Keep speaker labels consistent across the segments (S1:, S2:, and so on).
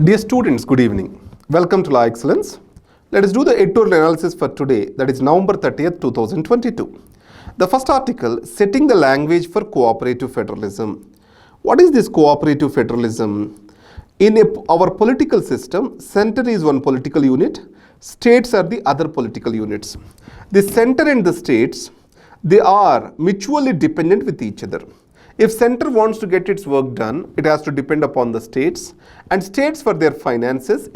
S1: Dear students, good evening. Welcome to Law Excellence. Let us do the editorial analysis for today, that is November 30th, 2022. The first article, Setting the Language for Cooperative Federalism. What is this cooperative federalism? In our political system, center is one political unit, states are the other political units. The center and the states, they are mutually dependent with each other. If center wants to get its work done, it has to depend upon the states, and states for their finances,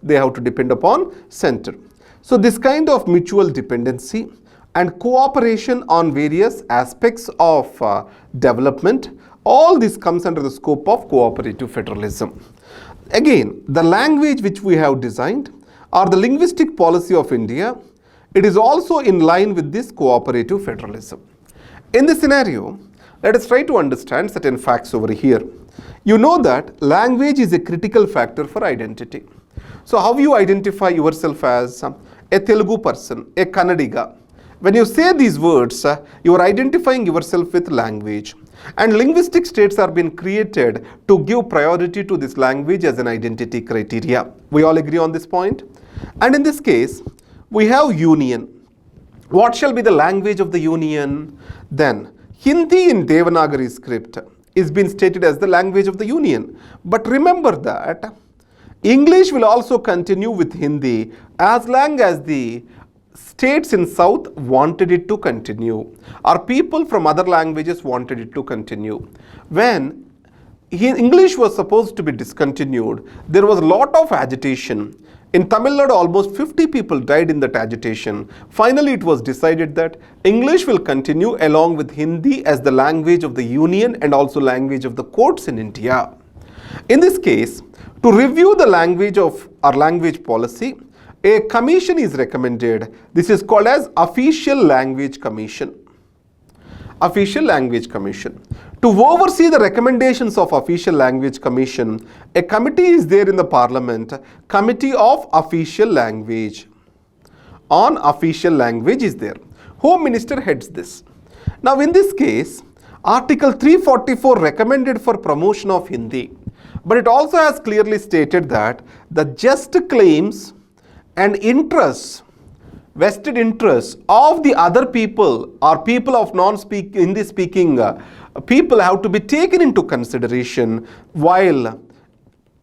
S1: they have to depend upon center. So this kind of mutual dependency and cooperation on various aspects of development, all this comes under the scope of cooperative federalism. Again, the language which we have designed or the linguistic policy of India, it is also in line with this cooperative federalism. In this scenario, let us try to understand certain facts over here. You know that language is a critical factor for identity. So how you identify yourself as a Telugu person, a Kannadiga? When you say these words, you are identifying yourself with language. And linguistic states are being created to give priority to this language as an identity criteria. We all agree on this point? And in this case, we have union. What shall be the language of the union? Then, Hindi in Devanagari script is being stated as the language of the union. But remember that English will also continue with Hindi as long as the states in south wanted it to continue, or people from other languages wanted it to continue. When English was supposed to be discontinued, there was a lot of agitation. In Tamil Nadu, almost 50 people died in that agitation. Finally, it was decided that English will continue along with Hindi as the language of the union and also language of the courts in India. In this case, to review the language of our language policy, a commission is recommended. This is called as Official Language Commission. Official Language Commission. To oversee the recommendations of Official Language Commission, a committee is there in the Parliament, Committee of Official Language. On Official Language is there. Home Minister heads this. Now in this case, Article 344 recommended for promotion of Hindi, but it also has clearly stated that the just claims and interests, vested interests of the other people or people of Hindi speaking people have to be taken into consideration while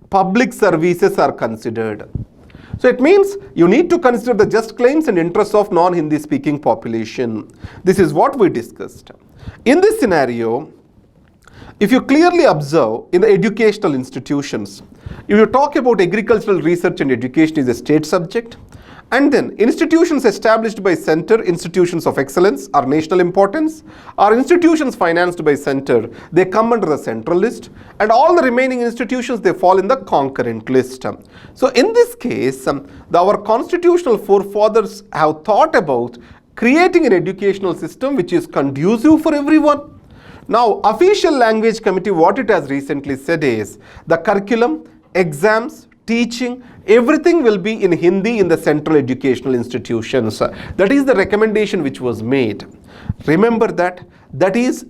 S1: public services are considered. So it means you need to consider the just claims and interests of non-Hindi speaking population. This is what we discussed. In this scenario, if you clearly observe in the educational institutions, if you talk about agricultural research and education is a state subject, and then institutions established by center, institutions of excellence or national importance, or institutions financed by center, they come under the central list, and all the remaining institutions, they fall in the concurrent list. So in this case, our constitutional forefathers have thought about creating an educational system which is conducive for everyone. Now, Official Language Committee, what it has recently said is the curriculum, exams, teaching, everything will be in Hindi in the central educational institutions. That is the recommendation which was made. Remember that is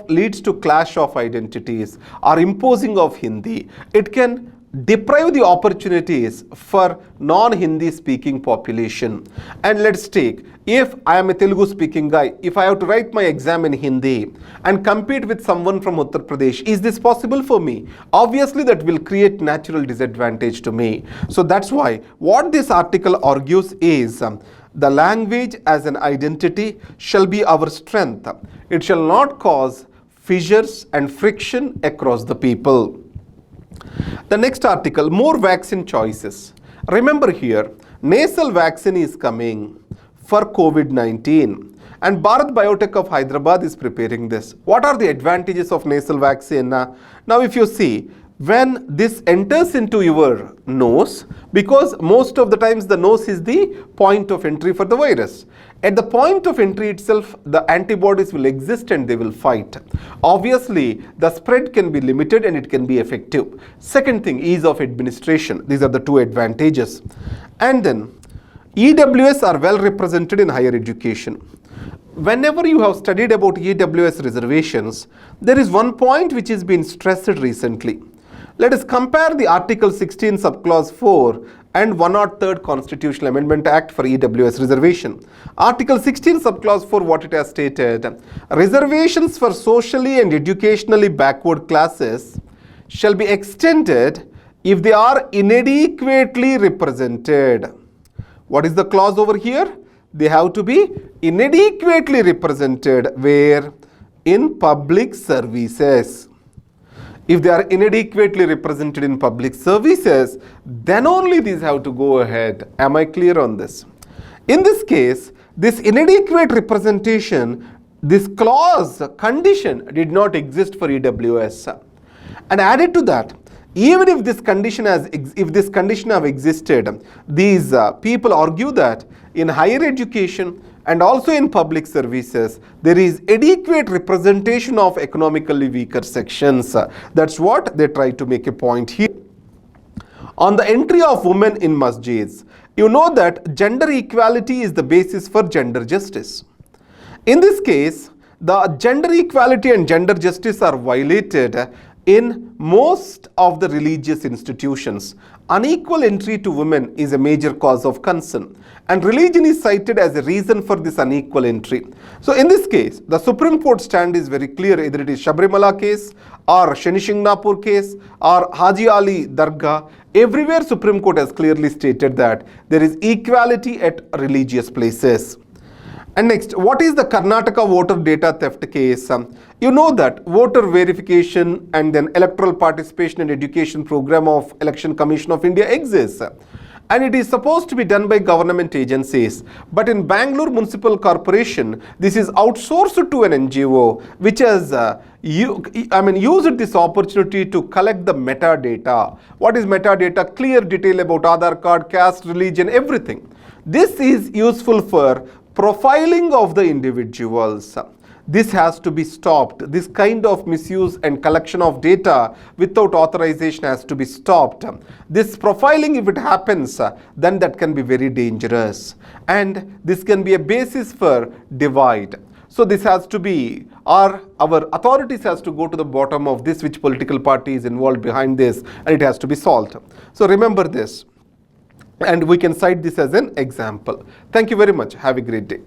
S1: leads to clash of identities or imposing of Hindi. It can deprive the opportunities for non-Hindi speaking population. And let's take, if I am a Telugu speaking guy, if I have to write my exam in Hindi and compete with someone from Uttar Pradesh, is this possible for me? Obviously that will create natural disadvantage to me. So that's why what this article argues is the language as an identity shall be our strength. It shall not cause fissures and friction across the people. The next article, more vaccine choices. Remember here, nasal vaccine is coming for COVID-19 and Bharat Biotech of Hyderabad is preparing this. What are the advantages of nasal vaccine? Now if you see, when this enters into your nose, because most of the times the nose is the point of entry for the virus. At the point of entry itself, the antibodies will exist and they will fight. Obviously, the spread can be limited and it can be effective. Second thing, ease of administration. These are the two advantages. And then, EWS are well represented in higher education. Whenever you have studied about EWS reservations, there is one point which has been stressed recently. Let us compare the Article 16 subclause 4 and 103rd Constitutional Amendment Act for EWS reservation. Article 16 subclause 4, what it has stated, reservations for socially and educationally backward classes shall be extended if they are inadequately represented. What is the clause over here? They have to be inadequately represented where? In public services. If they are inadequately represented in public services, then only these have to go ahead. Am I clear on this? In this case, this inadequate representation, this clause, condition did not exist for EWS. And added to that, even if this condition have existed, these people argue that in higher education and also in public services, there is adequate representation of economically weaker sections. That's what they try to make a point here. On the entry of women in masjids, you know that gender equality is the basis for gender justice. In this case, the gender equality and gender justice are violated in most of the religious institutions. Unequal entry to women is a major cause of concern, and religion is cited as a reason for this unequal entry. So in this case, the Supreme Court stand is very clear, either it is Sabrimala case or Shanishingnapur case or Haji Ali Dargah. Everywhere Supreme Court has clearly stated that there is equality at religious places. And next, what is the Karnataka voter data theft case? You know that voter verification and then electoral participation and education program of Election Commission of India exists. And it is supposed to be done by government agencies. But in Bangalore Municipal Corporation, this is outsourced to an NGO, which has used this opportunity to collect the metadata. What is metadata? Clear detail about Aadhaar card, caste, religion, everything. This is useful for profiling of the individuals. This has to be stopped. This kind of misuse and collection of data without authorization has to be stopped. This profiling, if it happens, then that can be very dangerous. And this can be a basis for divide. So this has to be, our authorities has to go to the bottom of this, which political party is involved behind this, and it has to be solved. So remember this. And we can cite this as an example. Thank you very much. Have a great day.